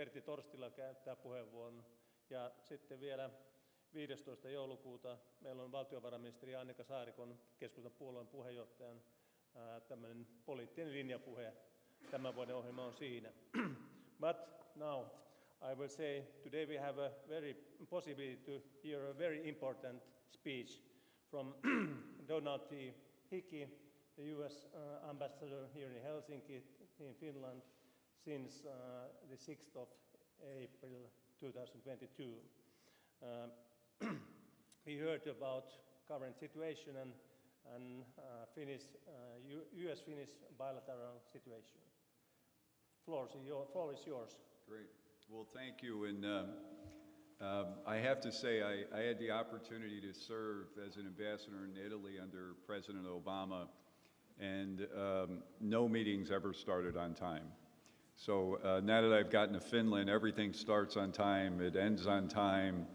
Pertti Torstila käyttää puheenvuoron. Ja sitten vielä 15. joulukuuta meillä on valtiovarainministeri Annika Saarikon keskustan puolueen puheenjohtajan tämmöinen poliittinen linjapuhe. Tämän vuoden ohjelma on siinä. But now I will say today we have a very possibility to hear a very important speech from Donald T. Hickey, the US ambassador here in Helsinki, in Finland, since the 6th of April 2022. We heard about current situation and US-Finnish bilateral situation. Floor is yours. Great. Well, thank you. And I have to say, I had the opportunity to serve as an ambassador in Italy under President Obama, and no meetings ever started on time. So now that I've gotten to Finland, everything starts on time, it ends on time.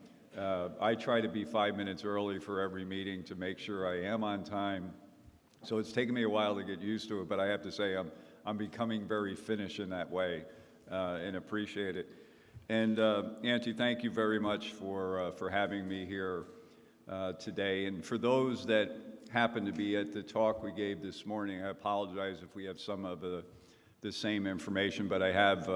I try to be 5 minutes early for every meeting to make sure I am on time. So it's taken me a while to get used to it, but I have to say I'm becoming very Finnish in that way and appreciate it. And Antti, thank you very much for having me here today. And for those that happen to be at the talk we gave this morning, I apologize if we have some of the same information, but I have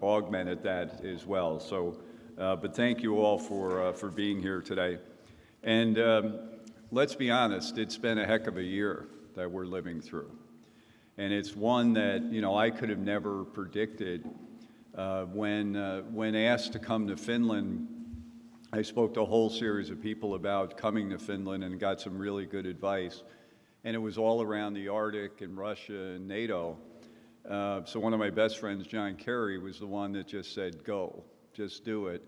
augmented that as well. So, but thank you all for being here today. And let's be honest, it's been a heck of a year that we're living through. And it's one that, you know, I could have never predicted. When asked to come to Finland, I spoke to a whole series of people about coming to Finland and got some really good advice. And it was all around the Arctic and Russia and NATO. So one of my best friends, John Kerry, was the one that just said, go, just do it.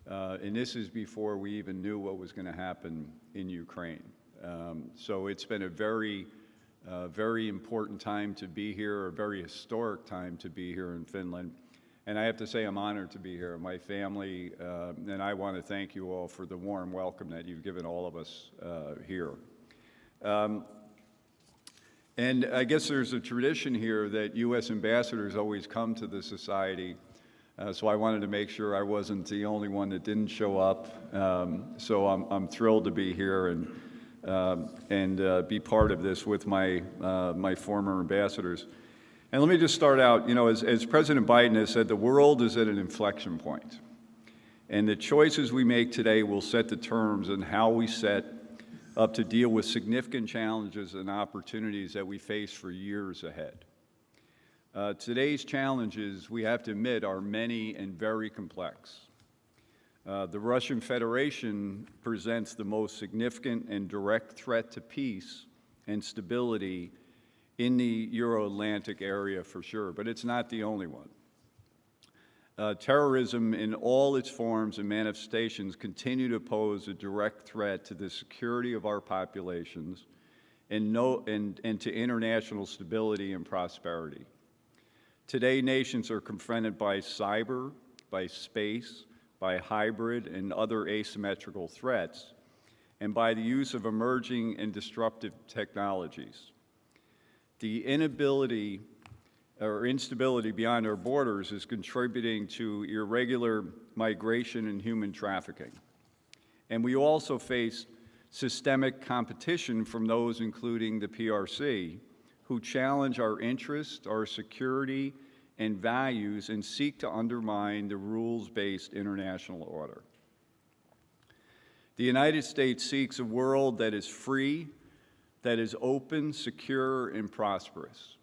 And this is before we even knew what was going to happen in Ukraine. So it's been a very important time to be here, a very historic time to be here in Finland. And I have to say I'm honored to be here. My family, and I want to thank you all for the warm welcome that you've given all of us here. And I guess there's a tradition here that U.S. ambassadors always come to the society. So I wanted to make sure I wasn't the only one that didn't show up. So I'm thrilled to be here and be part of this with my former ambassadors. And let me just start out, you know, as President Biden has said, the world is at an inflection point. And the choices we make today will set the terms on how we set up to deal with significant challenges and opportunities that we face for years ahead. Today's challenges, we have to admit, are many and very complex. The Russian Federation presents the most significant and direct threat to peace and stability in the Euro-Atlantic area for sure, but it's not the only one. Terrorism in all its forms and manifestations continue to pose a direct threat to the security of our populations and to international stability and prosperity. Today, nations are confronted by cyber, by space, by hybrid and other asymmetrical threats, and by the use of emerging and disruptive technologies. The inability or instability beyond our borders is contributing to irregular migration and human trafficking. And we also face systemic competition from those, including the PRC, who challenge our interests, our security, and values and seek to undermine the rules-based international order. The United States seeks a world that is free, that is open, secure, and prosperous.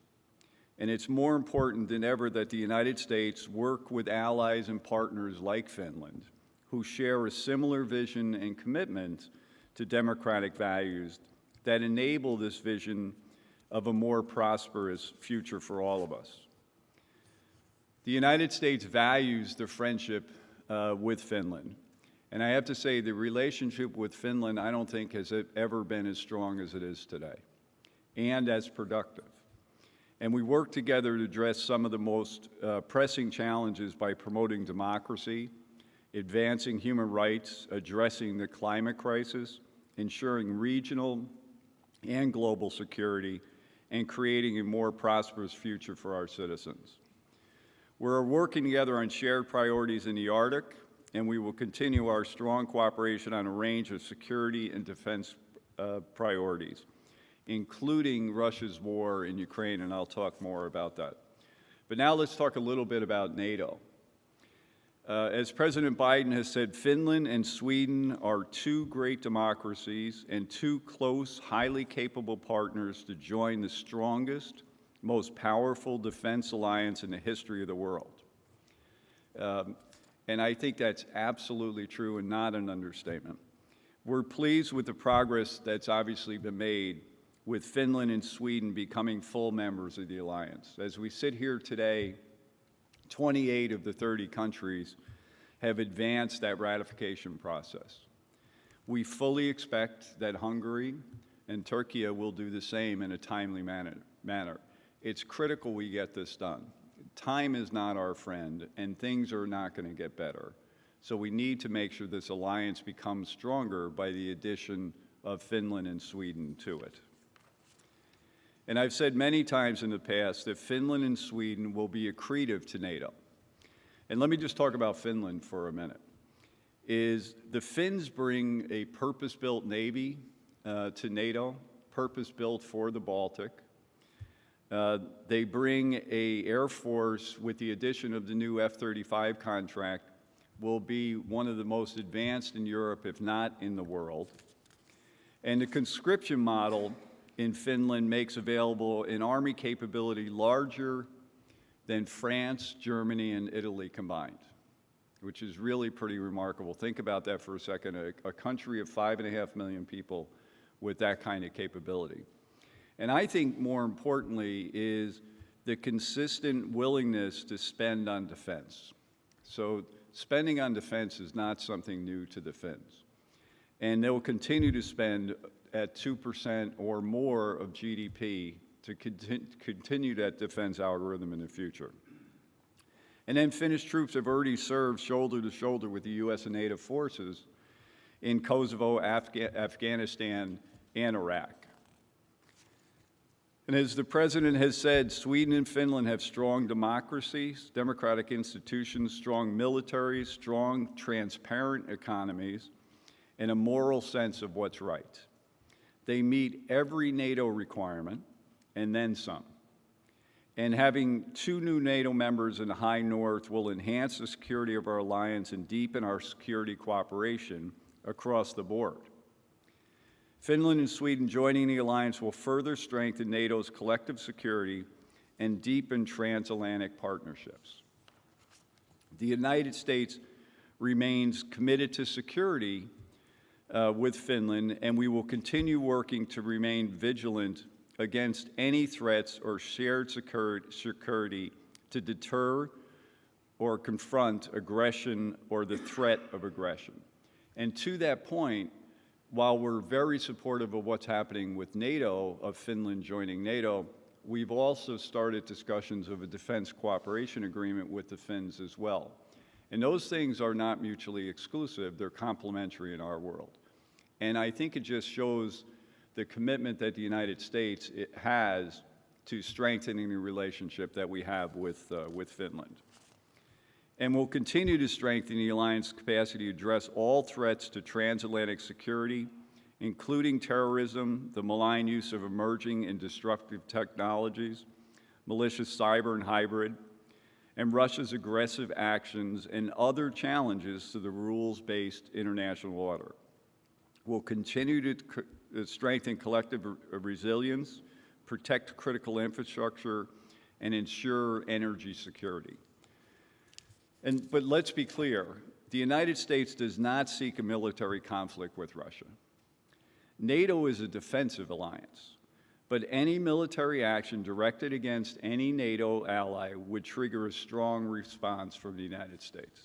And it's more important than ever that the United States work with allies and partners like Finland, who share a similar vision and commitment to democratic values that enable this vision of a more prosperous future for all of us. The United States values the friendship with Finland. And I have to say, the relationship with Finland, I don't think has ever been as strong as it is today, and as productive. And we work together to address some of the most pressing challenges by promoting democracy, advancing human rights, addressing the climate crisis, ensuring regional and global security, and creating a more prosperous future for our citizens. We're working together on shared priorities in the Arctic, and we will continue our strong cooperation on a range of security and defense priorities, including Russia's war in Ukraine, and I'll talk more about that. But now let's talk a little bit about NATO. As President Biden has said, Finland and Sweden are two great democracies and two close, highly capable partners to join the strongest, most powerful defense alliance in the history of the world. And I think that's absolutely true and not an understatement. We're pleased with the progress that's obviously been made with Finland and Sweden becoming full members of the alliance. As we sit here today, 28 of the 30 countries have advanced that ratification process. We fully expect that Hungary and Turkey will do the same in a timely manner. It's critical we get this done. Time is not our friend, and things are not going to get better. So we need to make sure this alliance becomes stronger by the addition of Finland and Sweden to it. And I've said many times in the past that Finland and Sweden will be accretive to NATO. And let me just talk about Finland for a minute. The Finns bring a purpose-built Navy to NATO, purpose-built for the Baltic. They bring an Air Force with the addition of the new F-35 contract, will be one of the most advanced in Europe, if not in the world. And the conscription model in Finland makes available an Army capability larger than France, Germany, and Italy combined, which is really pretty remarkable. Think about that for a second, a country of 5.5 million people with that kind of capability. And I think more importantly is the consistent willingness to spend on defense. So spending on defense is not something new to the Finns. And they will continue to spend at 2% or more of GDP to continue that defense algorithm in the future. And then Finnish troops have already served shoulder to shoulder with the U.S. and NATO forces in Kosovo, Afghanistan, and Iraq. And as the President has said, Sweden and Finland have strong democracies, democratic institutions, strong militaries, strong, transparent economies, and a moral sense of what's right. They meet every NATO requirement, and then some. And having two new NATO members in the High North will enhance the security of our alliance and deepen our security cooperation across the board. Finland and Sweden joining the alliance will further strengthen NATO's collective security and deepen transatlantic partnerships. The United States remains committed to security with Finland, and we will continue working to remain vigilant against any threats or shared security to deter or confront aggression or the threat of aggression. And to that point, while we're very supportive of what's happening with NATO, of Finland joining NATO, we've also started discussions of a defense cooperation agreement with the Finns as well. And those things are not mutually exclusive, they're complementary in our world. And I think it just shows the commitment that the United States has to strengthening the relationship that we have with Finland. And we'll continue to strengthen the alliance's capacity to address all threats to transatlantic security, including terrorism, the malign use of emerging and destructive technologies, malicious cyber and hybrid, and Russia's aggressive actions and other challenges to the rules-based international order. We'll continue to strengthen collective resilience, protect critical infrastructure, and ensure energy security. But let's be clear, the United States does not seek a military conflict with Russia. NATO is a defensive alliance, but any military action directed against any NATO ally would trigger a strong response from the United States.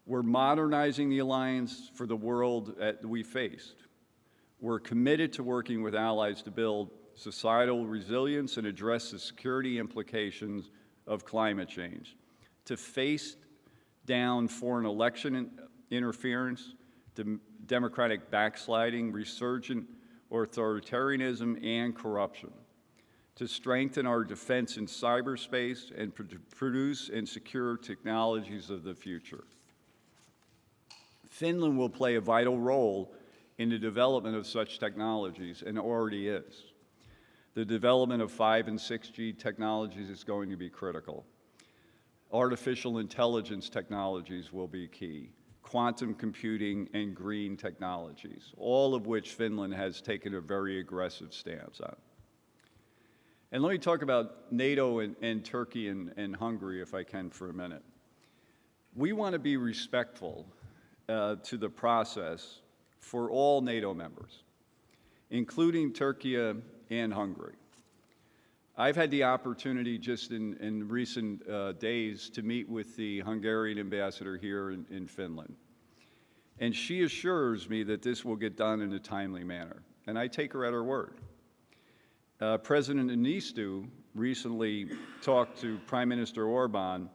We're modernizing the alliance for the world that we faced. We're committed to working with allies to build societal resilience and address the security implications of climate change, to face down foreign election interference, democratic backsliding, resurgent authoritarianism, and corruption, to strengthen our defense in cyberspace and produce and secure technologies of the future. Finland will play a vital role in the development of such technologies, and already is. The development of 5 and 6G technologies is going to be critical. Artificial intelligence technologies will be key. Quantum computing and green technologies, all of which Finland has taken a very aggressive stance on. And let me talk about NATO and Turkey and Hungary, if I can, for a minute. We want to be respectful to the process for all NATO members, including Turkey and Hungary. I've had the opportunity just in recent days to meet with the Hungarian ambassador here in Finland. And she assures me that this will get done in a timely manner. And I take her at her word. President Anistu recently talked to Prime Minister Orban,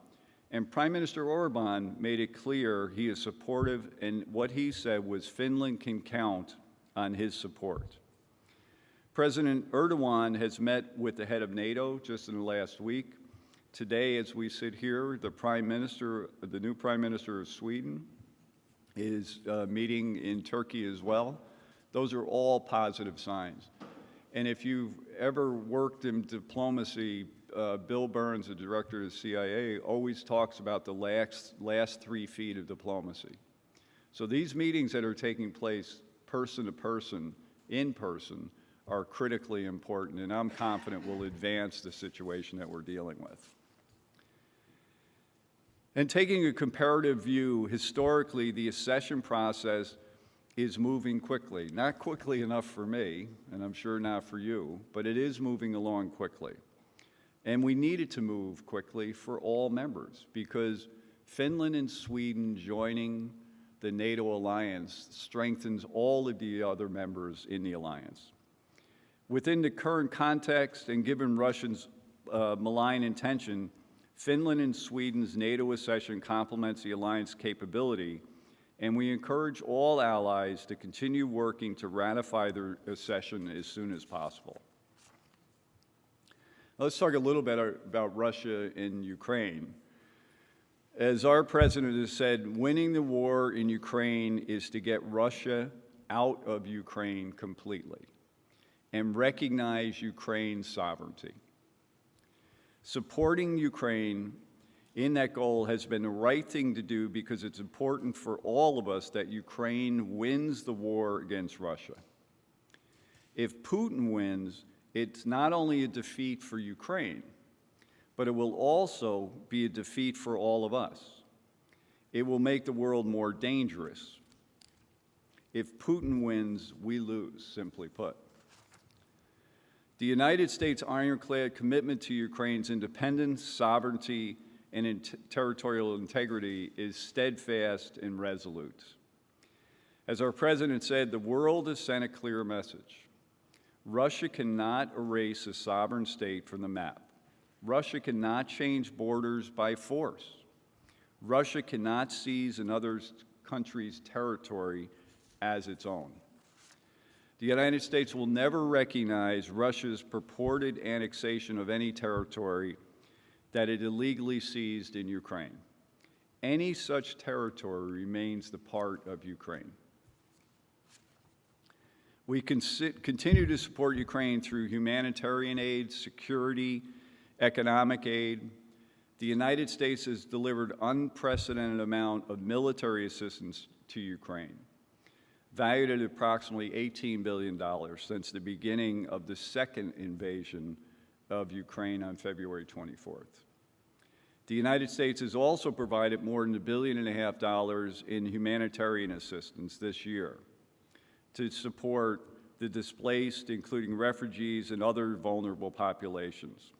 and Prime Minister Orban made it clear he is supportive, and what he said was Finland can count on his support. President Erdogan has met with the head of NATO just in the last week. Today, as we sit here, the new Prime Minister of Sweden is meeting in Turkey as well. Those are all positive signs. And if you've ever worked in diplomacy, Bill Burns, the director of the CIA, always talks about the last 3 feet of diplomacy. So these meetings that are taking place person to person, in person, are critically important, and I'm confident will advance the situation that we're dealing with. And taking a comparative view, historically, the accession process is moving quickly. Not quickly enough for me, and I'm sure not for you, but it is moving along quickly. And we need it to move quickly for all members, because Finland and Sweden joining the NATO alliance strengthens all of the other members in the alliance. Within the current context and given Russia's malign intention, Finland and Sweden's NATO accession complements the alliance capability, and we encourage all allies to continue working to ratify their accession as soon as possible. Let's talk a little bit about Russia and Ukraine. As our president has said, winning the war in Ukraine is to get Russia out of Ukraine completely and recognize Ukraine's sovereignty. Supporting Ukraine in that goal has been the right thing to do because it's important for all of us that Ukraine wins the war against Russia. If Putin wins, it's not only a defeat for Ukraine, but it will also be a defeat for all of us. It will make the world more dangerous. If Putin wins, we lose, simply put. The United States' ironclad commitment to Ukraine's independence, sovereignty, and territorial integrity is steadfast and resolute. As our president said, the world has sent a clear message. Russia cannot erase a sovereign state from the map. Russia cannot change borders by force. Russia cannot seize another country's territory as its own. The United States will never recognize Russia's purported annexation of any territory that it illegally seized in Ukraine. Any such territory remains the part of Ukraine. We continue to support Ukraine through humanitarian aid, security, economic aid. The United States has delivered unprecedented amount of military assistance to Ukraine, valued at approximately $18 billion since the beginning of the second invasion of Ukraine on February 24th. The United States has also provided more than $1.5 billion in humanitarian assistance this year to support the displaced, including refugees and other vulnerable populations.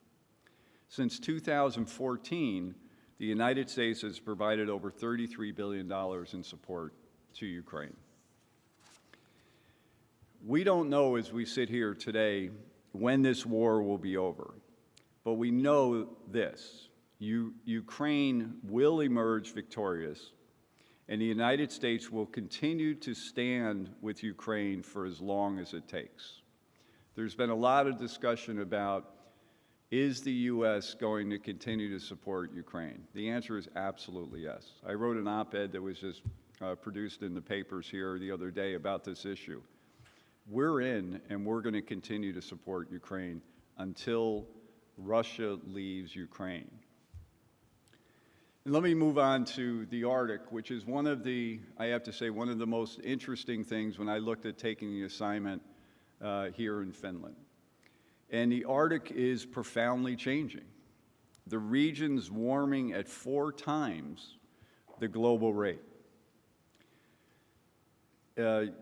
Since 2014, the United States has provided over $33 billion in support to Ukraine. We don't know as we sit here today when this war will be over, but we know this: Ukraine will emerge victorious, and the United States will continue to stand with Ukraine for as long as it takes. There's been a lot of discussion about is the U.S. going to continue to support Ukraine? The answer is absolutely yes. I wrote an op-ed that was just produced in the papers here the other day about this issue. We're in, and we're going to continue to support Ukraine until Russia leaves Ukraine. And let me move on to the Arctic, which is one of the, I have to say, one of the most interesting things when I looked at taking the assignment here in Finland. And the Arctic is profoundly changing. The region's warming at 4 times the global rate.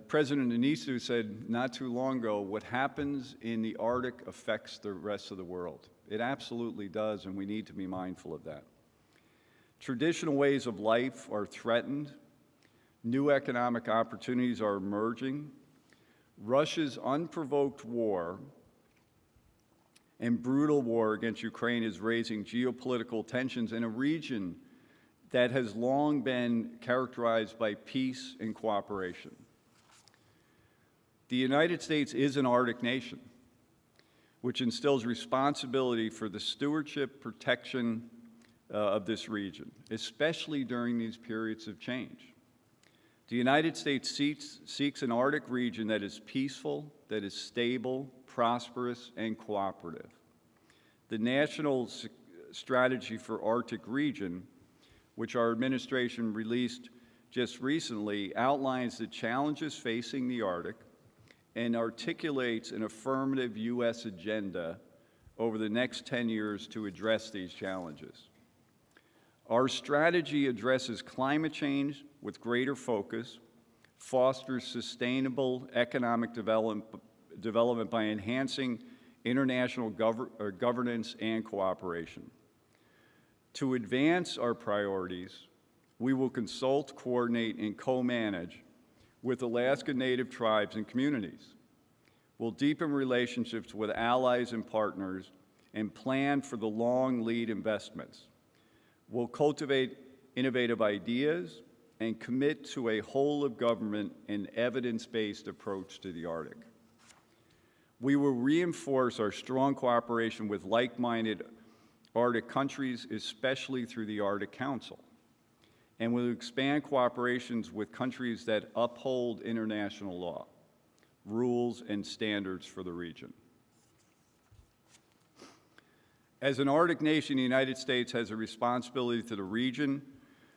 President Anisu said not too long ago, what happens in the Arctic affects the rest of the world. It absolutely does, and we need to be mindful of that. Traditional ways of life are threatened. New economic opportunities are emerging. Russia's unprovoked war and brutal war against Ukraine is raising geopolitical tensions in a region that has long been characterized by peace and cooperation. The United States is an Arctic nation, which instills responsibility for the stewardship, protection of this region, especially during these periods of change. The United States seeks an Arctic region that is peaceful, that is stable, prosperous, and cooperative. The National Strategy for Arctic Region, which our administration released just recently, outlines the challenges facing the Arctic and articulates an affirmative U.S. agenda over the next 10 years to address these challenges. Our strategy addresses climate change with greater focus, fosters sustainable economic development by enhancing international governance and cooperation. To advance our priorities, we will consult, coordinate, and co-manage with Alaska Native tribes and communities. We'll deepen relationships with allies and partners and plan for the long lead investments. We'll cultivate innovative ideas and commit to a whole-of-government and evidence-based approach to the Arctic. We will reinforce our strong cooperation with like-minded Arctic countries, especially through the Arctic Council, and we'll expand cooperations with countries that uphold international law, rules, and standards for the region. As an Arctic nation, the United States has a responsibility to the region,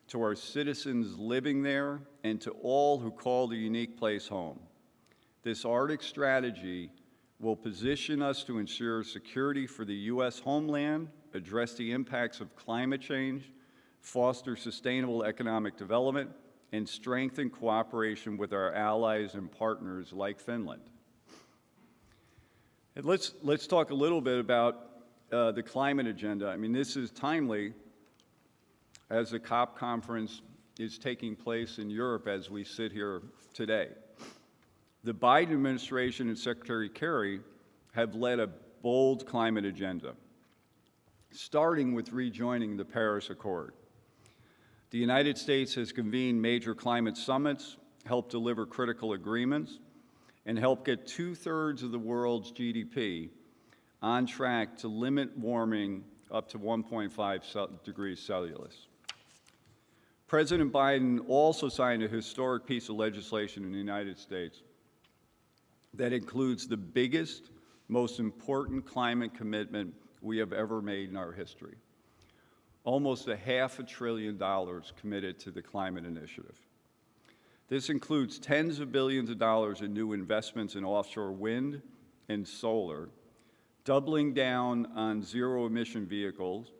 to our citizens living there, and to all who call the unique place home. This Arctic strategy will position us to ensure security for the U.S. homeland, address the impacts of climate change, foster sustainable economic development, and strengthen cooperation with our allies and partners like Finland. And let's talk a little bit about the climate agenda. I mean, this is timely as the COP conference is taking place in Europe as we sit here today. The Biden administration and Secretary Kerry have led a bold climate agenda, starting with rejoining the Paris Accord. The United States has convened major climate summits, helped deliver critical agreements, and helped get 2/3 of the world's GDP on track to limit warming up to 1.5 degrees Celsius. President Biden also signed a historic piece of legislation in the United States that includes the biggest, most important climate commitment we have ever made in our history. Almost $500 billion committed to the climate initiative. This includes tens of billions of dollars in new investments in offshore wind and solar, doubling down on zero-emission vehicles,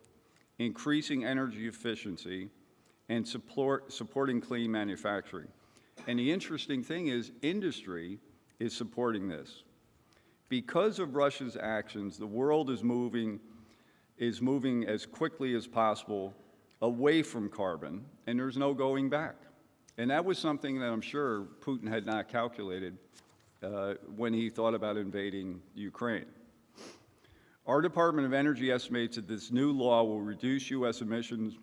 increasing energy efficiency, and supporting clean manufacturing. And the interesting thing is, industry is supporting this. Because of Russia's actions, the world is moving as quickly as possible away from carbon, and there's no going back. And that was something that I'm sure Putin had not calculated when he thought about invading Ukraine. Our Department of Energy estimates that this new law will reduce U.S. emissions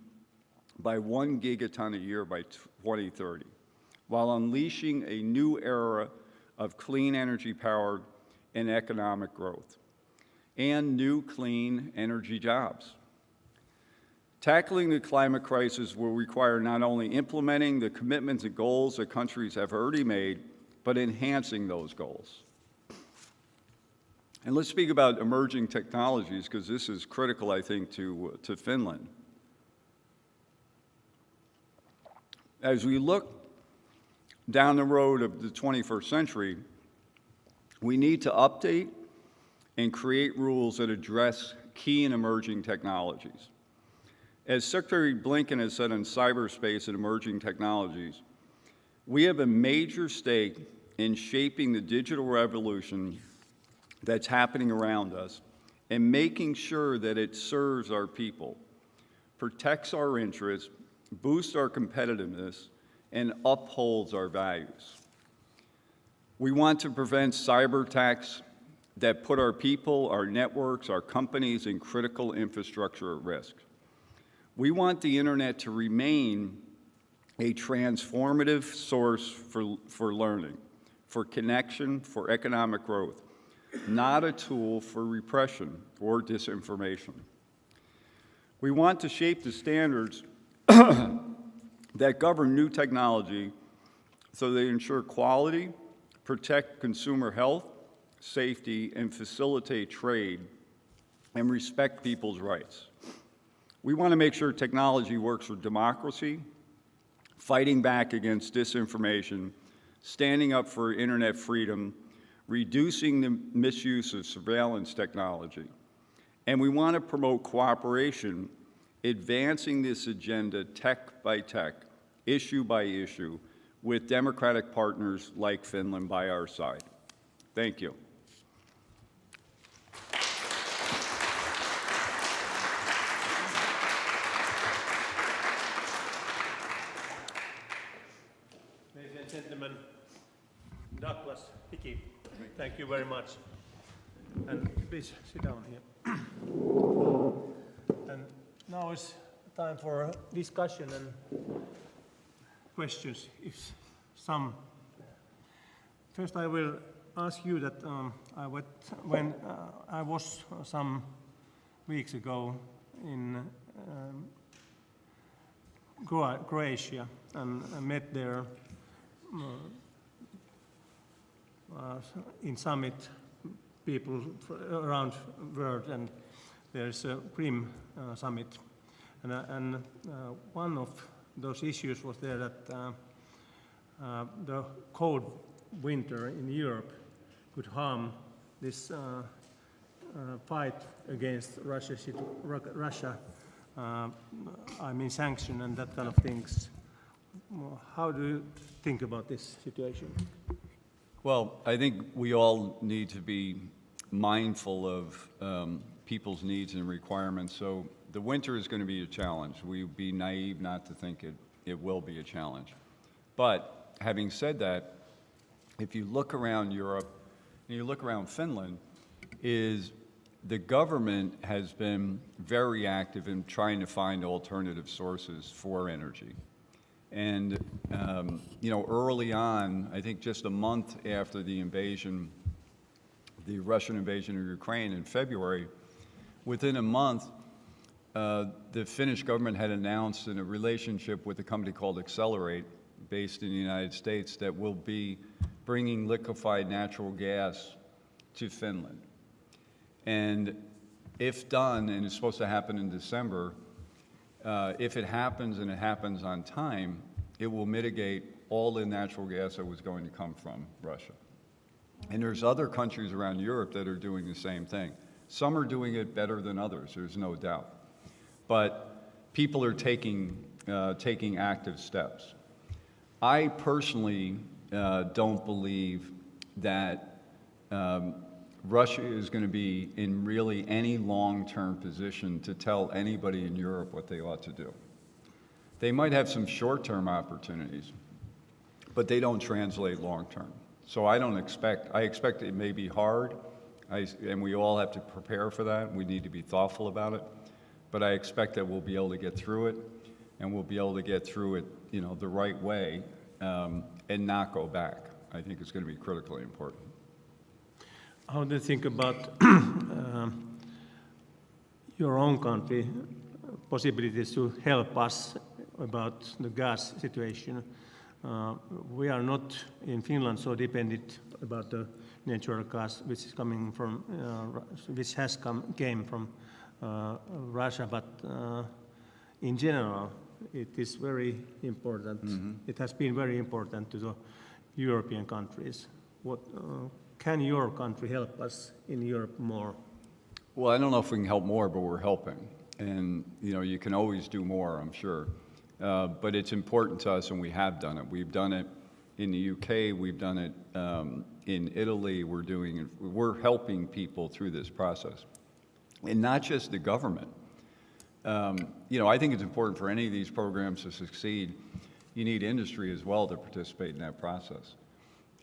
by 1 gigaton a year by 2030, while unleashing a new era of clean energy powered and economic growth. and new clean energy jobs. Tackling the climate crisis will require not only implementing the commitments and goals that countries have already made, but enhancing those goals. And let's speak about emerging technologies, because this is critical, I think, to Finland. As we look down the road of the 21st century, we need to update and create rules that address key and emerging technologies. As Secretary Blinken has said on cyberspace and emerging technologies, we have a major stake in shaping the digital revolution that's happening around us and making sure that it serves our people, protects our interests, boosts our competitiveness, and upholds our values. We want to prevent cyber attacks that put our people, our networks, our companies, and critical infrastructure at risk. We want the internet to remain a transformative source for learning, for connection, for economic growth, not a tool for repression or disinformation. We want to shape the standards that govern new technology so they ensure quality, protect consumer health, safety, and facilitate trade, and respect people's rights. We want to make sure technology works for democracy, fighting back against disinformation, standing up for internet freedom, reducing the misuse of surveillance technology. And we want to promote cooperation, advancing this agenda tech by tech, issue by issue, with democratic partners like Finland by our side. Thank you. Ladies and gentlemen, Douglas Hickey, thank you very much. And please sit down here. And now it's time for discussion and questions, if some. First, I will ask you that when I was some weeks ago in Croatia and I met there in summit people around the world, and there's a Prim summit, and one of those issues was there that the cold winter in Europe could harm this fight against Russia, sanction and that kind of things. How do you think about this situation? Well, I think we all need to be mindful of people's needs and requirements. So the winter is going to be a challenge. We'd be naive not to think it will be a challenge. But having said that, if you look around Europe and you look around Finland, the government has been very active in trying to find alternative sources for energy. And early on, I think just a month after the Russian invasion of Ukraine in February, within a month, the Finnish government had announced in a relationship with a company called Accelerate, based in the United States, that will be bringing liquefied natural gas to Finland. And if done, and it's supposed to happen in December, if it happens and it happens on time, it will mitigate all the natural gas that was going to come from Russia. And there's other countries around Europe that are doing the same thing. Some are doing it better than others, there's no doubt. But people are taking active steps. I personally don't believe that Russia is going to be in really any long-term position to tell anybody in Europe what they ought to do. They might have some short-term opportunities, but they don't translate long-term. So I expect it may be hard, and we all have to prepare for that. We need to be thoughtful about it. But I expect that we'll be able to get through it, and we'll be able to get through it, the right way, and not go back. I think it's going to be critically important. How do you think about your own country possibilities to help us about the gas situation. We are not in Finland so dependent about the natural gas which is coming from, which came from Russia, but in general, it is very important. It has been very important to the European countries. What can your country help us in Europe more? Well, I don't know if we can help more, but we're helping. And, you can always do more, I'm sure. But it's important to us, and we have done it. We've done it in the UK, we've done it in Italy, we're helping people through this process. And not just the government. I think it's important for any of these programs to succeed, you need industry as well to participate in that process.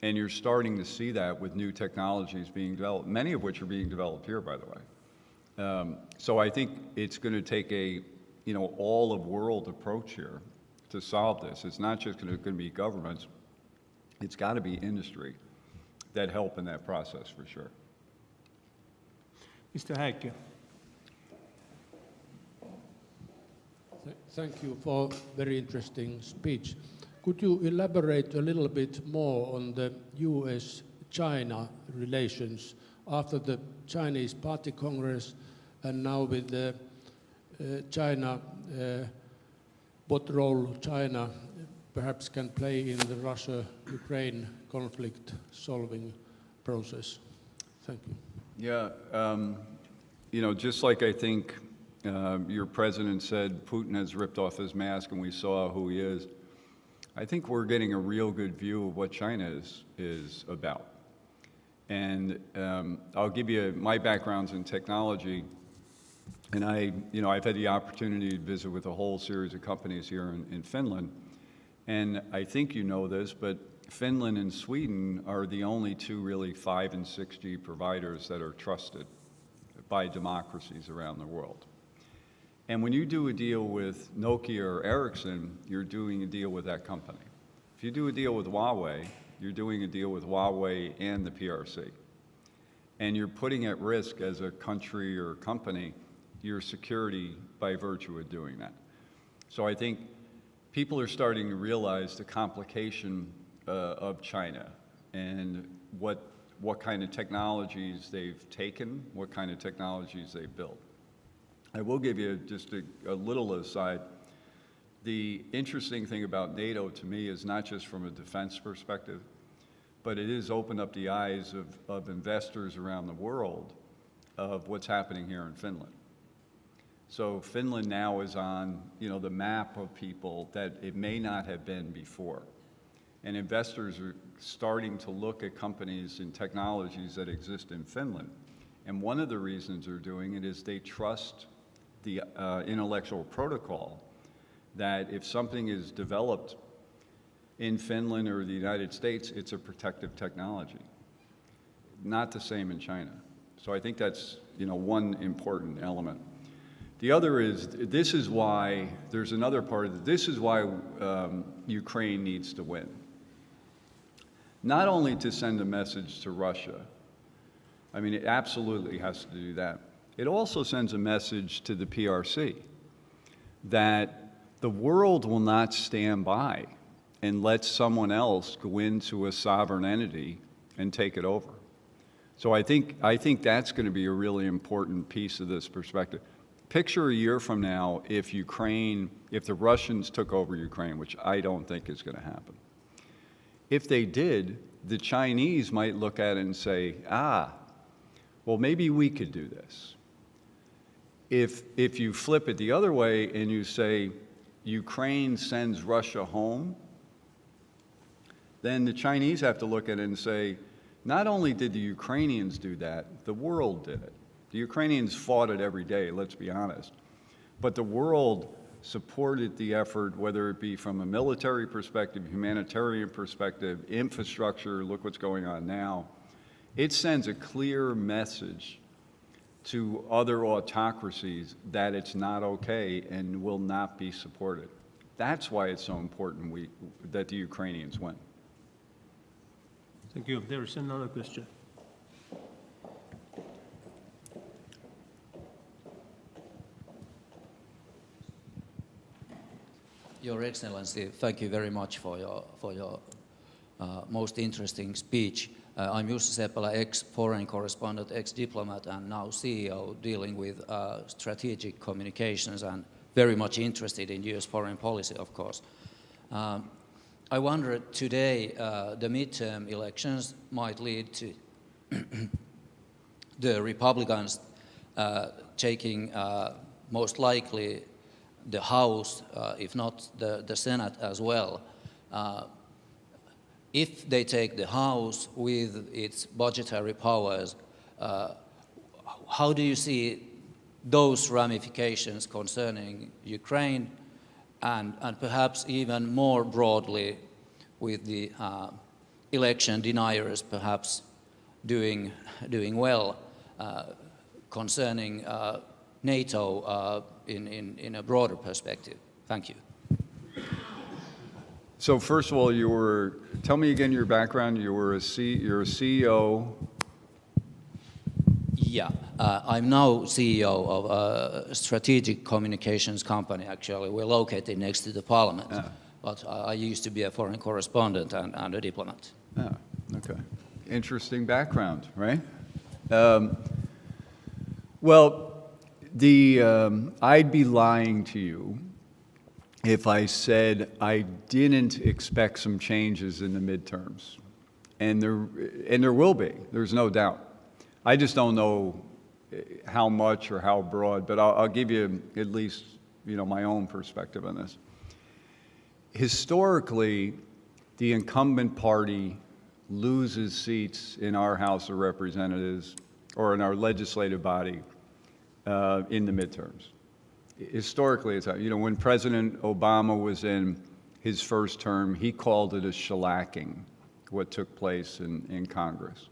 And you're starting to see that with new technologies being developed, many of which are being developed here, by the way. So I think it's going to take a, all-of-world approach here to solve this. It's not just going to be governments. It's got to be industry that help in that process for sure. Mr. Häikkö. Thank you for very interesting speech. Could you elaborate a little bit more on the US-China relations after the Chinese Party Congress and now with the China, what role China perhaps can play in the Russia-Ukraine conflict solving process? Thank you. Yeah, just like I think your president said Putin has ripped off his mask and we saw who he is, I think we're getting a real good view of what China is about. And I'll give you my background's in technology, and I've had the opportunity to visit with a whole series of companies here in Finland. And I think you know this, but Finland and Sweden are the only two really 5 and 6G providers that are trusted by democracies around the world. And when you do a deal with Nokia or Ericsson, you're doing a deal with that company. If you do a deal with Huawei, you're doing a deal with Huawei and the PRC. And you're putting at risk as a country or company your security by virtue of doing that. So I think people are starting to realize the complication of China and what kind of technologies they've taken, what kind of technologies they've built. I will give you just a little aside. The interesting thing about NATO to me is not just from a defense perspective, but it has opened up the eyes of investors around the world of what's happening here in Finland. So Finland now is on, the map of people that it may not have been before. And investors are starting to look at companies and technologies that exist in Finland. And one of the reasons they're doing it is they trust the intellectual protocol that if something is developed in Finland or the United States, it's a protective technology. Not the same in China. So I think that's, one important element. The other is, this is why, there's another part of it, this is why Ukraine needs to win. Not only to send a message to Russia, I mean, it absolutely has to do that. It also sends a message to the PRC that the world will not stand by and let someone else go into a sovereign entity and take it over. So I think that's going to be a really important piece of this perspective. Picture a year from now if the Russians took over Ukraine, which I don't think is going to happen. If they did, the Chinese might look at it and say, well, maybe we could do this. If you flip it the other way and you say, Ukraine sends Russia home, then the Chinese have to look at it and say, not only did the Ukrainians do that, the world did it. The Ukrainians fought it every day, let's be honest. But the world supported the effort, whether it be from a military perspective, humanitarian perspective, infrastructure, look what's going on now. It sends a clear message to other autocracies that it's not okay and will not be supported. That's why it's so important that the Ukrainians win. Thank you. There is another question. Your Excellency, thank you very much for your most interesting speech. I'm Jussi Seppälä, ex-foreign correspondent, ex-diplomat, and now CEO dealing with strategic communications and very much interested in US foreign policy, of course. I wonder today the midterm elections might lead to the Republicans taking most likely the House, if not the Senate as well. If they take the House with its budgetary powers, how do you see those ramifications concerning Ukraine and perhaps even more broadly with the election deniers perhaps doing well concerning NATO in a broader perspective? Thank you. So first of all, tell me again your background. You're a CEO. Yeah, I'm now CEO of a strategic communications company, actually. We're located next to the parliament. But I used to be a foreign correspondent and a diplomat. Okay. Interesting background, right? Well, I'd be lying to you if I said I didn't expect some changes in the midterms. And there will be, there's no doubt. I just don't know how much or how broad, but I'll give you at least, my own perspective on this. Historically, the incumbent party loses seats in our House of Representatives or in our legislative body in the midterms. Historically, it's when President Obama was in his first term, he called it a shellacking, what took place in Congress.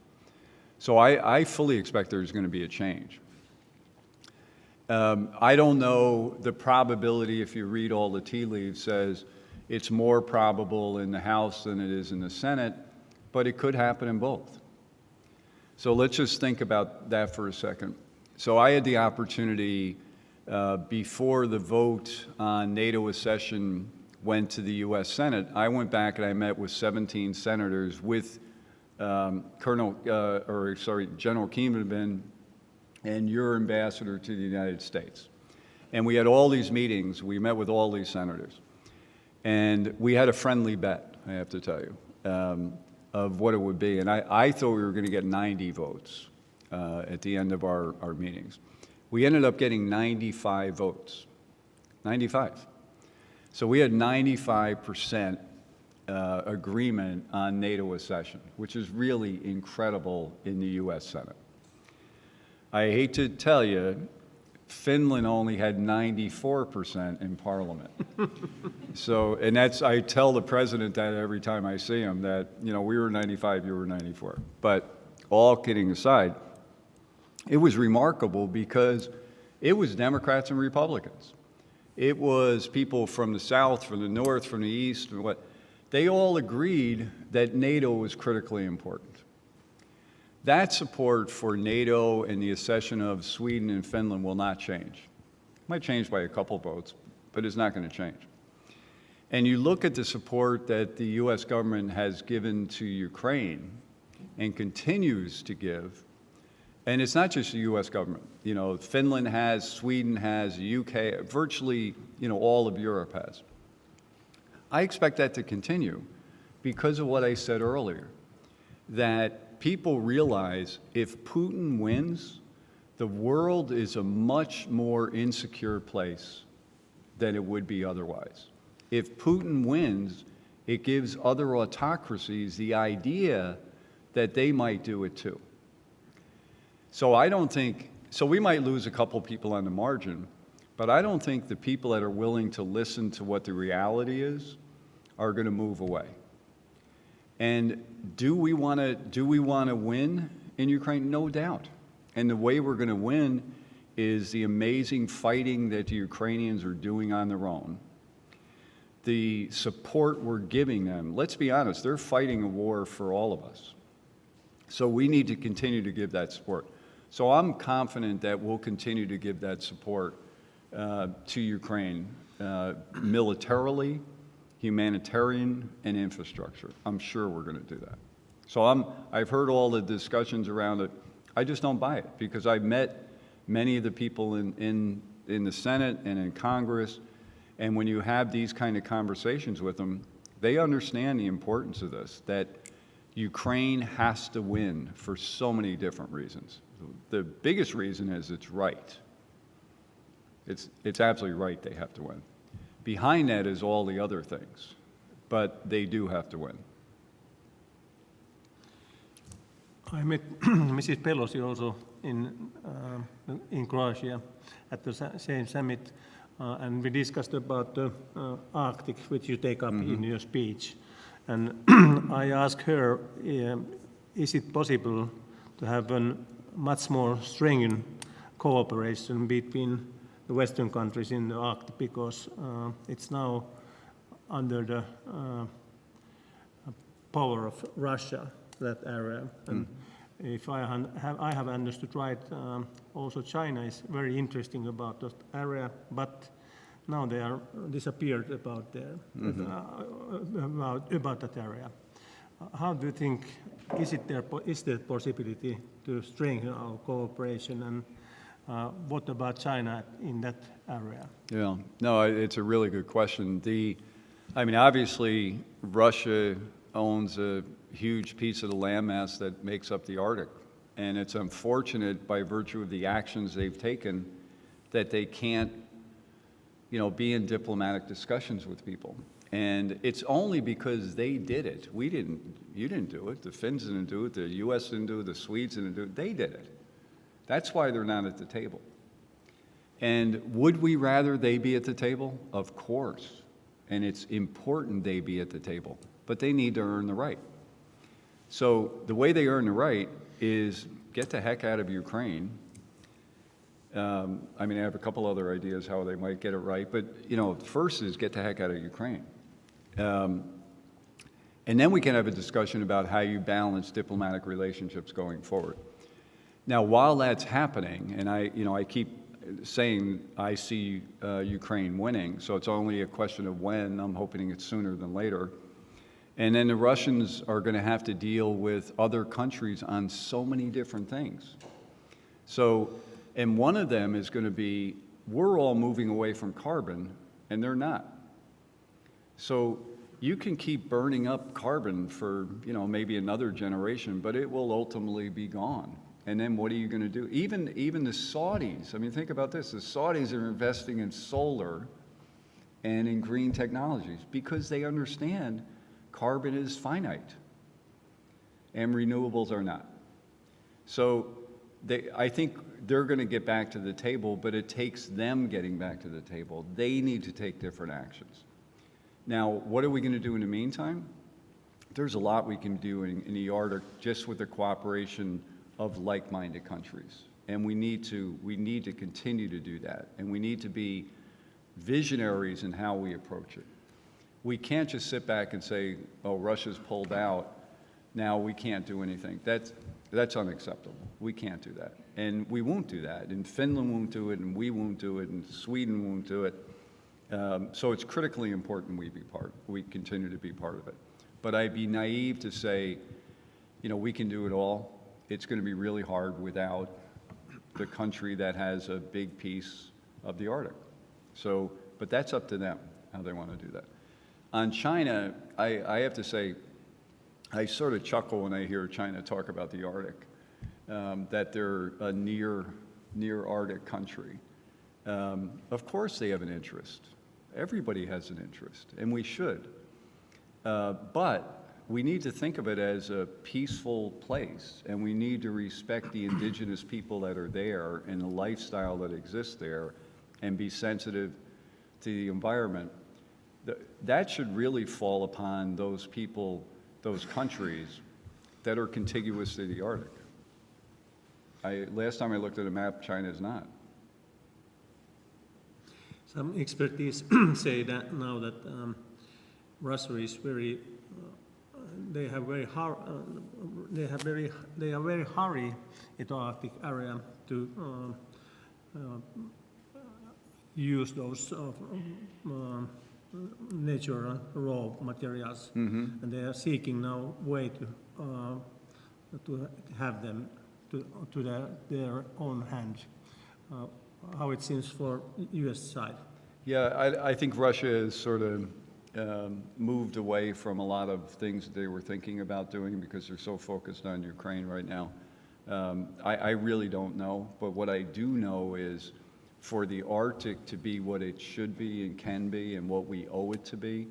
So I fully expect there's going to be a change. I don't know the probability, if you read all the tea leaves, says it's more probable in the House than it is in the Senate, but it could happen in both. So let's just think about that for a second. So I had the opportunity before the vote on NATO accession went to the U.S. Senate, I went back and I met with 17 senators with General Kieman and your ambassador to the United States. And we had all these meetings. We met with all these senators. And we had a friendly bet, I have to tell you, of what it would be. And I thought we were going to get 90 votes at the end of our meetings. We ended up getting 95 votes, 95. So we had 95% agreement on NATO accession, which is really incredible in the U.S. Senate. I hate to tell you, Finland only had 94% in Parliament. I tell the president that every time I see him, that, we were 95, you were 94. But all kidding aside, it was remarkable because it was Democrats and Republicans. It was people from the South, from the North, from the East, and they all agreed that NATO was critically important. That support for NATO and the accession of Sweden and Finland will not change. It might change by a couple votes, but it's not going to change. And you look at the support that the U.S. government has given to Ukraine and continues to give, and it's not just the U.S. government. Finland has, Sweden has, the U.K., virtually, all of Europe has. I expect that to continue because of what I said earlier, that people realize if Putin wins, the world is a much more insecure place than it would be otherwise. If Putin wins, it gives other autocracies the idea that they might do it too. So we might lose a couple people on the margin, but I don't think the people that are willing to listen to what the reality is are going to move away. And do we want to win in Ukraine? No doubt. And the way we're going to win is the amazing fighting that the Ukrainians are doing on their own. The support we're giving them. Let's be honest, they're fighting a war for all of us. So we need to continue to give that support. So I'm confident that we'll continue to give that support to Ukraine militarily, humanitarian, and infrastructure. I'm sure we're going to do that. So I've heard all the discussions around it. I just don't buy it because I've met many of the people in the Senate and in Congress, and when you have these kind of conversations with them, they understand the importance of this, that Ukraine has to win for so many different reasons. The biggest reason is it's right. It's absolutely right they have to win. Behind that is all the other things, but they do have to win. I met Mrs. Pelosi also in Croatia at the same summit, and we discussed about the Arctic, which you take up in your speech. And I asked her, is it possible to have a much more strengthened cooperation between the Western countries in the Arctic, because it's now under the power of Russia, that area. And if I have understood right, also China is very interesting about that area, but now they are disappeared about there, about that area. How do you think, is there possibility to strengthen our cooperation, and what about China in that area? Yeah, no, it's a really good question. I mean, obviously, Russia owns a huge piece of the landmass that makes up the Arctic, and it's unfortunate by virtue of the actions they've taken that they can't, be in diplomatic discussions with people. And it's only because they did it. You didn't do it. The Finns didn't do it. The U.S. didn't do it. The Swedes didn't do it. They did it. That's why they're not at the table. And would we rather they be at the table? Of course. And it's important they be at the table. But they need to earn the right. So the way they earn the right is get the heck out of Ukraine. I have a couple other ideas how they might get it right, but first is get the heck out of Ukraine. And then we can have a discussion about how you balance diplomatic relationships going forward. Now, while that's happening, and I keep saying I see Ukraine winning, so it's only a question of when. I'm hoping it's sooner than later. And then the Russians are going to have to deal with other countries on so many different things. And one of them is going to be, we're all moving away from carbon, and they're not. So you can keep burning up carbon for, maybe another generation, but it will ultimately be gone. And then what are you going to do? Even the Saudis, think about this. The Saudis are investing in solar and in green technologies because they understand carbon is finite and renewables are not. So I think they're going to get back to the table, but it takes them getting back to the table. They need to take different actions. Now, what are we going to do in the meantime? There's a lot we can do in the Arctic just with the cooperation of like-minded countries. And we need to continue to do that. And we need to be visionaries in how we approach it. We can't just sit back and say, oh, Russia's pulled out, now we can't do anything. That's unacceptable. We can't do that. And we won't do that. And Finland won't do it, and we won't do it, and Sweden won't do it. So it's critically important we continue to be part of it. But I'd be naive to say, we can do it all. It's going to be really hard without the country that has a big piece of the Arctic. But that's up to them, how they want to do that. On China, I have to say, I sort of chuckle when I hear China talk about the Arctic, that they're a near Arctic country. Of course they have an interest. Everybody has an interest, and we should. But we need to think of it as a peaceful place, and we need to respect the indigenous people that are there and the lifestyle that exists there and be sensitive to the environment. That should really fall upon those people, those countries that are contiguous to the Arctic. Last time I looked at a map, China is not. Some expertise say that now that Russia is very, they are very hurry in the Arctic area to use those natural raw materials, and they are seeking now way to have them to their own hand. How it seems for U.S. side? Yeah, I think Russia has sort of moved away from a lot of things that they were thinking about doing because they're so focused on Ukraine right now. I really don't know, but what I do know is for the Arctic to be what it should be and can be and what we owe it to be,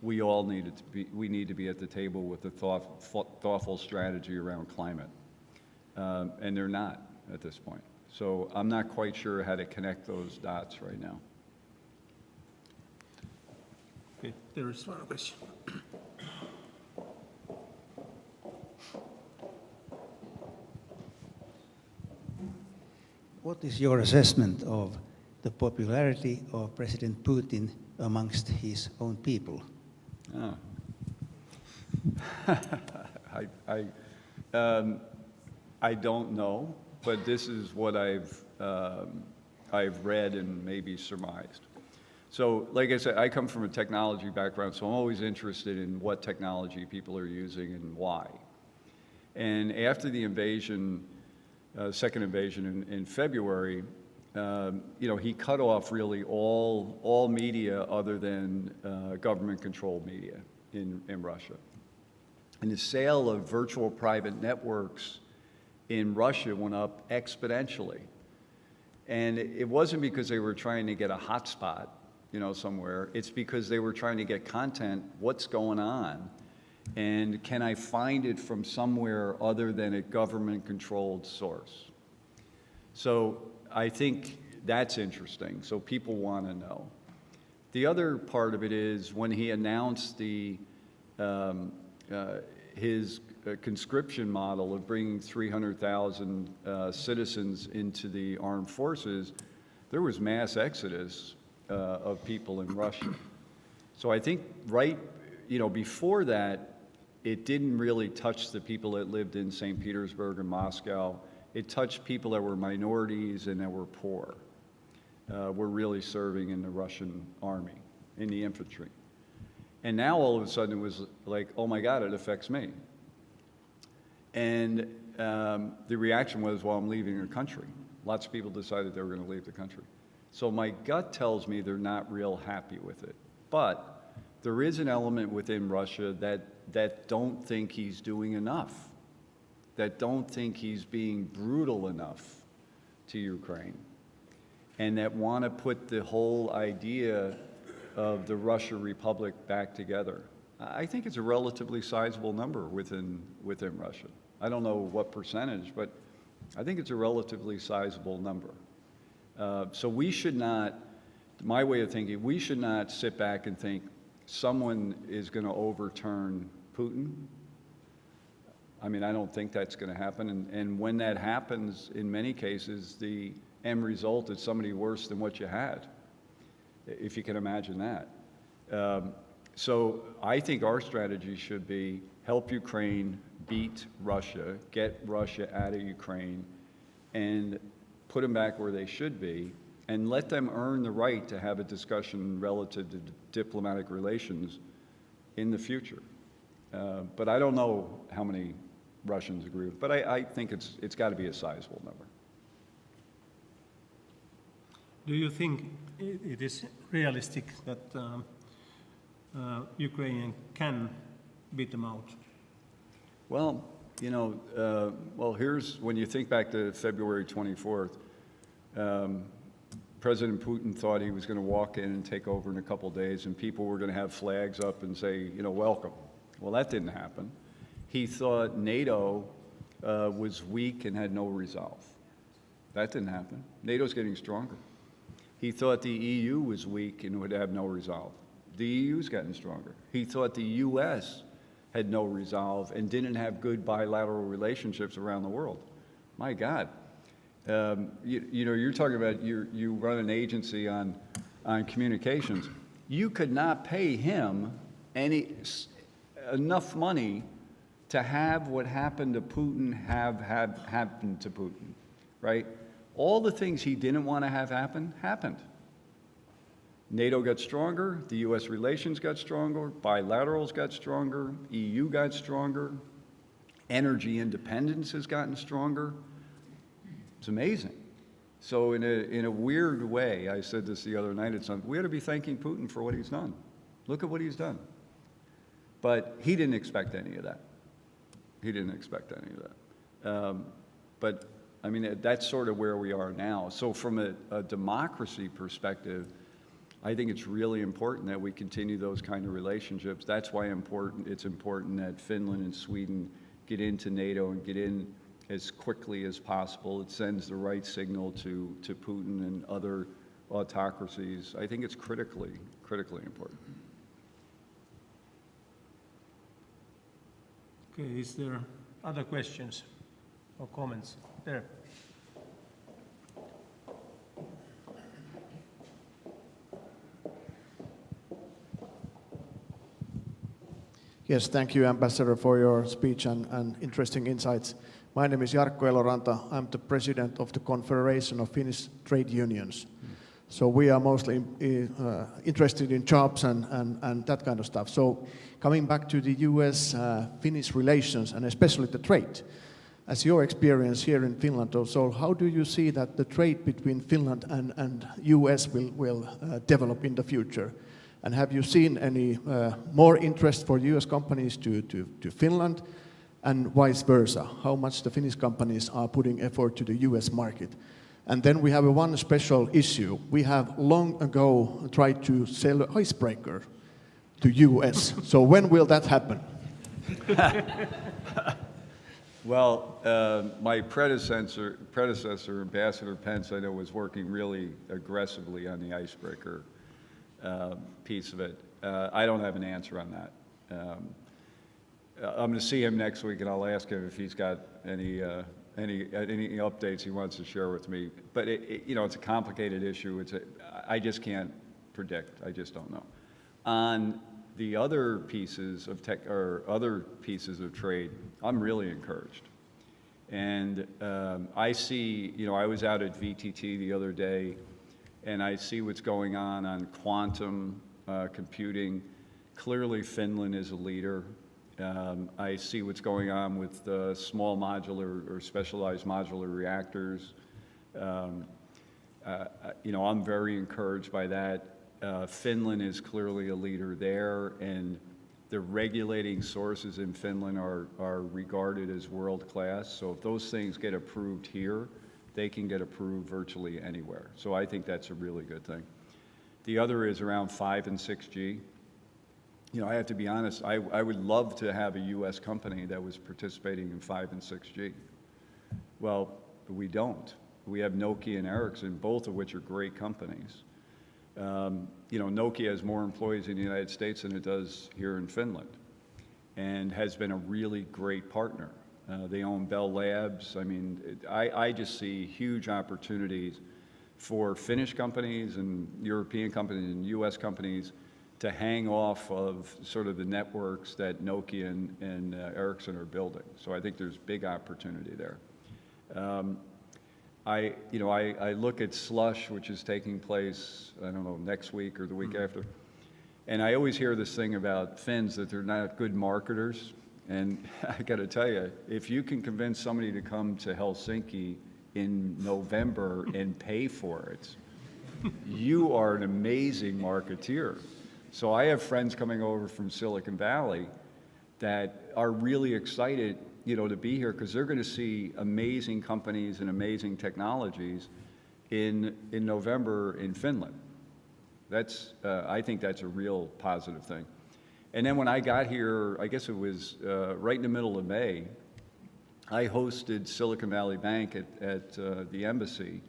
we all need it to be. We need to be at the table with a thoughtful strategy around climate, and they're not at this point. So I'm not quite sure how to connect those dots right now. Okay, there is one question. What is your assessment of the popularity of President Putin amongst his own people? Oh. I don't know, but this is what I've read and maybe surmised. So, like I said, I come from a technology background, so I'm always interested in what technology people are using and why. And after the invasion, second invasion in February, he cut off really all media other than government-controlled media in Russia. And the sale of virtual private networks in Russia went up exponentially. And it wasn't because they were trying to get a hotspot, somewhere. It's because they were trying to get content, what's going on, and can I find it from somewhere other than a government-controlled source? So I think that's interesting. So people want to know. The other part of it is when he announced his conscription model of bringing 300,000 citizens into the armed forces, there was mass exodus of people in Russia. So I think before that, it didn't really touch the people that lived in St. Petersburg and Moscow. It touched people that were minorities and that were poor. Were really serving in the Russian army, in the infantry. And now all of a sudden it was like, oh my God, it affects me. And the reaction was, well, I'm leaving the country. Lots of people decided they were going to leave the country. So my gut tells me they're not real happy with it. But there is an element within Russia that don't think he's doing enough, that don't think he's being brutal enough to Ukraine, and that want to put the whole idea of the Russia Republic back together. I think it's a relatively sizable number within Russia. I don't know what percentage, but I think it's a relatively sizable number. So we should not, my way of thinking, we should not sit back and think someone is going to overturn Putin. I mean, I don't think that's going to happen. And when that happens, in many cases, the end result is somebody worse than what you had, if you can imagine that. So I think our strategy should be help Ukraine beat Russia, get Russia out of Ukraine, and put them back where they should be, and let them earn the right to have a discussion relative to diplomatic relations in the future. But I don't know how many Russians agree with, but I think it's got to be a sizable number. Do you think it is realistic that Ukraine can beat them out? Well, here's, when you think back to February 24th, President Putin thought he was going to walk in and take over in a couple of days, and people were going to have flags up and say, welcome. Well, that didn't happen. He thought NATO was weak and had no resolve. That didn't happen. NATO's getting stronger. He thought the EU was weak and would have no resolve. The EU's gotten stronger. He thought the US had no resolve and didn't have good bilateral relationships around the world. My God. You're talking about you run an agency on communications. You could not pay him enough money to have what happened to Putin have happened to Putin, right? All the things he didn't want to have happen, happened. NATO got stronger, the US relations got stronger, bilaterals got stronger, EU got stronger, energy independence has gotten stronger. It's amazing. So in a weird way, I said this the other night at some, we ought to be thanking Putin for what he's done. Look at what he's done. But he didn't expect any of that. He didn't expect any of that. But I mean, that's sort of where we are now. So from a democracy perspective, I think it's really important that we continue those kind of relationships. That's why it's important that Finland and Sweden get into NATO and get in as quickly as possible. It sends the right signal to Putin and other autocracies. I think it's critically important. Okay, is there other questions or comments? There. Yes, thank you, Ambassador, for your speech and interesting insights. My name is Jarkko Eloranta. I'm the president of the Confederation of Finnish Trade Unions. So we are mostly interested in jobs and that kind of stuff. So coming back to the US-Finnish relations, and especially the trade, as your experience here in Finland, so how do you see that the trade between Finland and US will develop in the future? And have you seen any more interest for US companies to Finland, and vice versa? How much the Finnish companies are putting effort to the US market? And then we have one special issue. We have long ago tried to sell an icebreaker to US. So when will that happen? Well, my predecessor, Ambassador Pence, I know, was working really aggressively on the icebreaker piece of it. I don't have an answer on that. I'm going to see him next week, and I'll ask him if he's got any updates he wants to share with me. But it's a complicated issue. I just can't predict. I just don't know. On the other pieces of tech or other pieces of trade, I'm really encouraged. And I see, I was out at VTT the other day, and I see what's going on quantum computing. Clearly, Finland is a leader. I see what's going on with small modular or specialized modular reactors. I'm very encouraged by that. Finland is clearly a leader there, and the regulating sources in Finland are regarded as world-class. So if those things get approved here, they can get approved virtually anywhere. So I think that's a really good thing. The other is around 5 and 6G. I have to be honest, I would love to have a US company that was participating in 5 and 6G. Well, we don't. We have Nokia and Ericsson, both of which are great companies. Nokia has more employees in the United States than it does here in Finland, and has been a really great partner. They own Bell Labs. I mean, I just see huge opportunities for Finnish companies and European companies and US companies to hang off of sort of the networks that Nokia and Ericsson are building. So I think there's big opportunity there. I look at Slush, which is taking place, I don't know, next week or the week after. And I always hear this thing about Finns, that they're not good marketers. And I got to tell you, if you can convince somebody to come to Helsinki in November and pay for it, you are an amazing marketeer. So I have friends coming over from Silicon Valley that are really excited, to be here, because they're going to see amazing companies and amazing technologies in November in Finland. I think that's a real positive thing. And then when I got here, I guess it was right in the middle of May, I hosted Silicon Valley Bank at the embassy.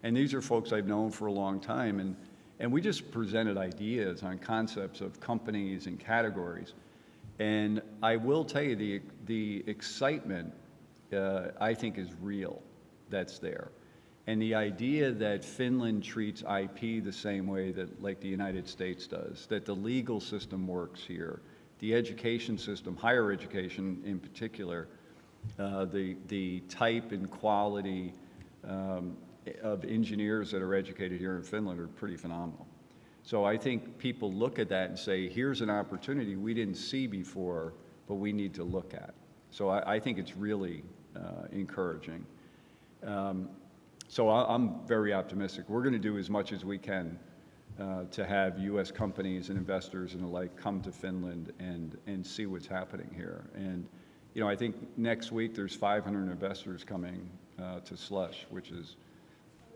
And these are folks I've known for a long time. And we just presented ideas on concepts of companies and categories. And I will tell you, the excitement, I think, is real that's there. And the idea that Finland treats IP the same way that, like, the United States does, that the legal system works here, the education system, higher education in particular, the type and quality of engineers that are educated here in Finland are pretty phenomenal. So I think people look at that and say, here's an opportunity we didn't see before, but we need to look at. So I think it's really encouraging. So I'm very optimistic. We're going to do as much as we can to have U.S. companies and investors and the like come to Finland and see what's happening here. And you know, I think next week there's 500 investors coming to Slush, which is,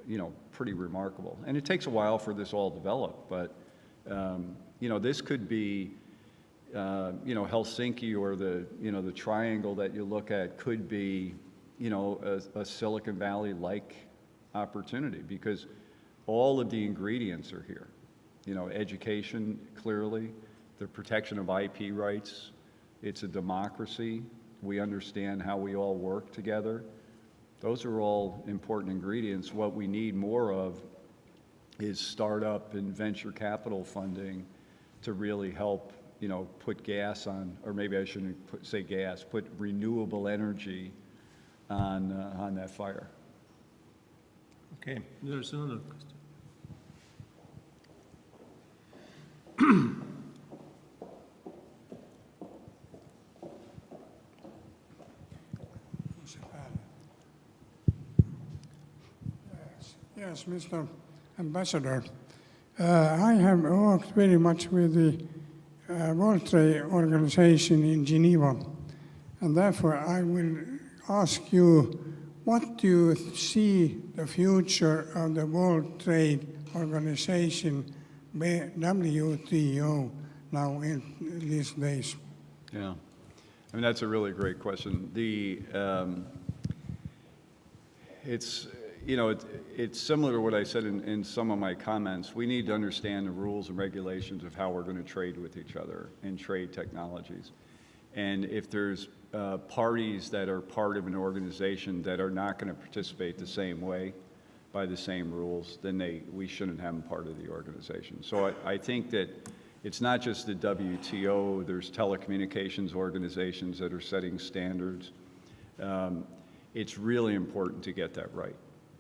you know, pretty remarkable. And it takes a while for this all to develop, but you know, this could be, you know, Helsinki or the, you know, the triangle that you look at could be, you know, a Silicon Valley-like opportunity, because all of the ingredients are here. You know, education, clearly, the protection of IP rights, it's a democracy. We understand how we all work together. Those are all important ingredients. What we need more of is startup and venture capital funding to really help, you know, put gas on, or maybe I shouldn't say gas, put renewable energy on that fire. Okay, there's another question. Yes, Mr. Ambassador. I have worked very much with the World Trade Organization in Geneva, and therefore I will ask you, what do you see the future of the World Trade Organization, WTO, now in these days? Yeah, I mean, that's a really great question. It's, you know, it's similar to what I said in some of my comments. We need to understand the rules and regulations of how we're going to trade with each other and trade technologies. And if there's parties that are part of an organization that are not going to participate the same way by the same rules, then we shouldn't have them part of the organization. So I think that it's not just the WTO, there's telecommunications organizations that are setting standards. It's really important to get that right.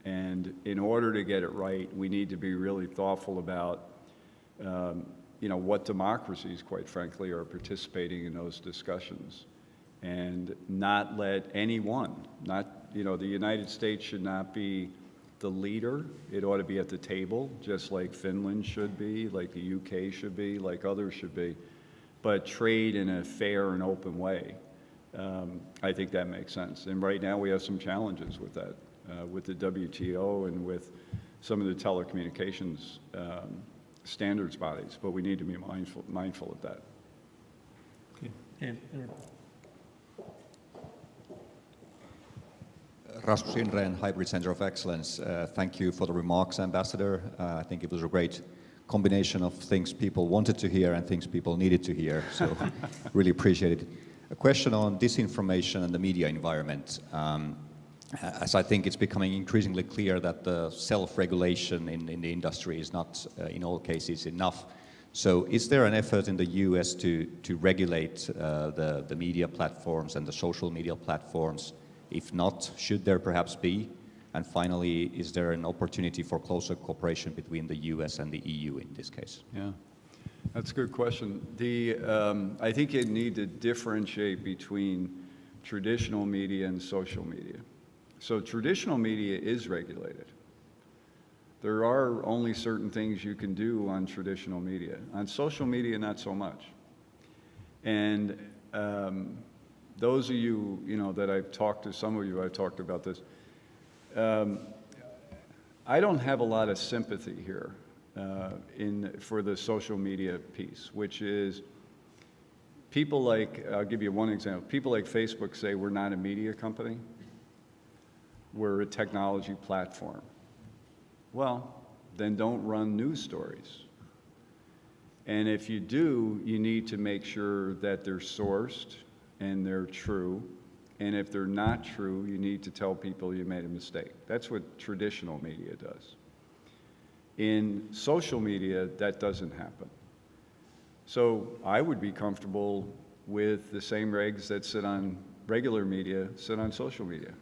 And in order to get it right, we need to be really thoughtful about you know, what democracies, quite frankly, are participating in those discussions, and not let anyone, you know, the United States should not be the leader. It ought to be at the table, just like Finland should be, like the UK should be, like others should be, but trade in a fair and open way. I think that makes sense. And right now we have some challenges with that, with the WTO and with some of the telecommunications standards bodies, but we need to be mindful of that. Okay. Rasmus Inreen, Hybrid Center of Excellence. Thank you for the remarks, Ambassador. I think it was a great combination of things people wanted to hear and things people needed to hear, so really appreciate it. A question on disinformation and the media environment. As I think it's becoming increasingly clear that the self-regulation in the industry is not, in all cases, enough. So is there an effort in the US to regulate the media platforms and the social media platforms? If not, should there perhaps be? And finally, is there an opportunity for closer cooperation between the US and the EU in this case? Yeah, that's a good question. I think you need to differentiate between traditional media and social media. So traditional media is regulated. There are only certain things you can do on traditional media. On social media, not so much. And those of you, you know, that I've talked to, some of you I've talked about this, I don't have a lot of sympathy here for the social media piece, which is people like, I'll give you one example, people like Facebook say we're not a media company, we're a technology platform. Well, then don't run news stories. And if you do, you need to make sure that they're sourced and they're true. And if they're not true, you need to tell people you made a mistake. That's what traditional media does. In social media, that doesn't happen. So I would be comfortable with the same regs that sit on regular media, sit on social media.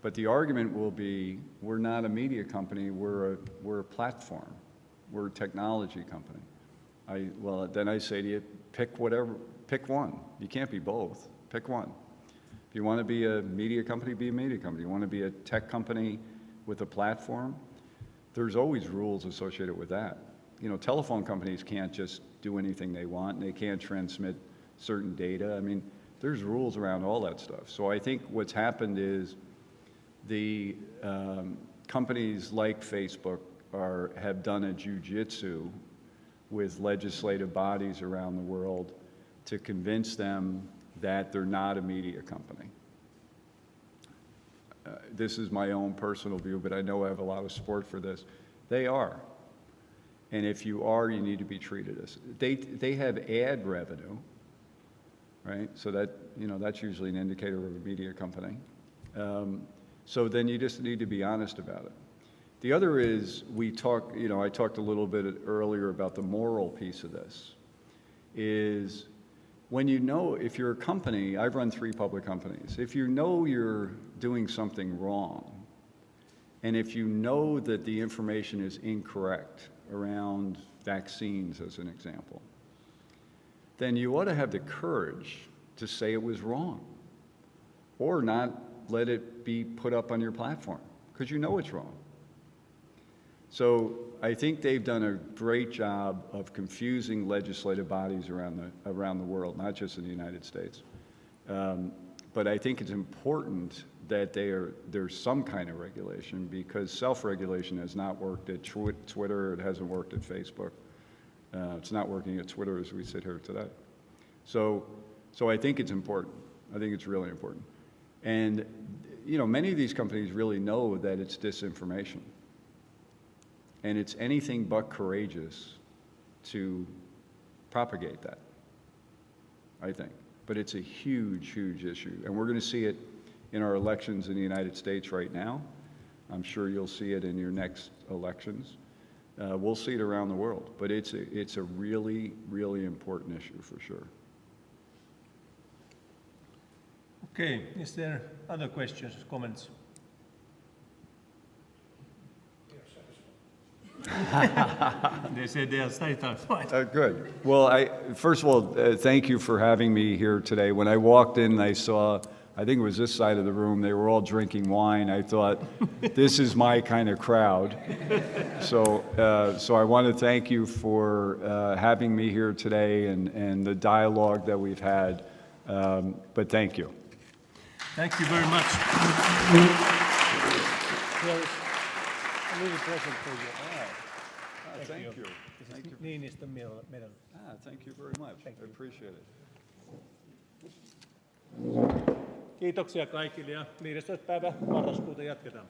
But the argument will be, we're not a media company, we're a platform. We're a technology company. Well, then I say to you, pick one. You can't be both. Pick one. If you want to be a media company, be a media company. You want to be a tech company with a platform, there's always rules associated with that. You know, telephone companies can't just do anything they want, and they can't transmit certain data. I mean, there's rules around all that stuff. So I think what's happened is the companies like Facebook have done a jujitsu with legislative bodies around the world to convince them that they're not a media company. This is my own personal view, but I know I have a lot of support for this. They are. And if you are, you need to be treated as, they have ad revenue, right? So that, you know, that's usually an indicator of a media company. So then you just need to be honest about it. The other is, I talked a little bit earlier about the moral piece of this, is when you know, if you're a company, I've run 3 public companies, if you know you're doing something wrong, and if you know that the information is incorrect around vaccines, as an example, then you ought to have the courage to say it was wrong, or not let it be put up on your platform, because you know it's wrong. So I think they've done a great job of confusing legislative bodies around the world, not just in the United States. But I think it's important that there's some kind of regulation, because self-regulation has not worked at Twitter, it hasn't worked at Facebook. It's not working at Twitter as we sit here today. So I think it's important. I think it's really important. And, you know, many of these companies really know that it's disinformation. And it's anything but courageous to propagate that, I think. But it's a huge, huge issue. And we're going to see it in our elections in the United States right now. I'm sure you'll see it in your next elections. We'll see it around the world. But it's a really, really important issue for sure. Okay, is there other questions, comments? They said they are satisfied. Good. Well, first of all, thank you for having me here today. When I walked in, I saw, I think it was this side of the room, they were all drinking wine. I thought, this is my kind of crowd. So I want to thank you for having me here today and the dialogue that we've had. But thank you. Thank you very much. There is a little present for you. Thank you. This is Niinistön medal. Thank you very much. I appreciate it. Kiitoksia kaikille ja 15. päivä marraskuuta jatketaan.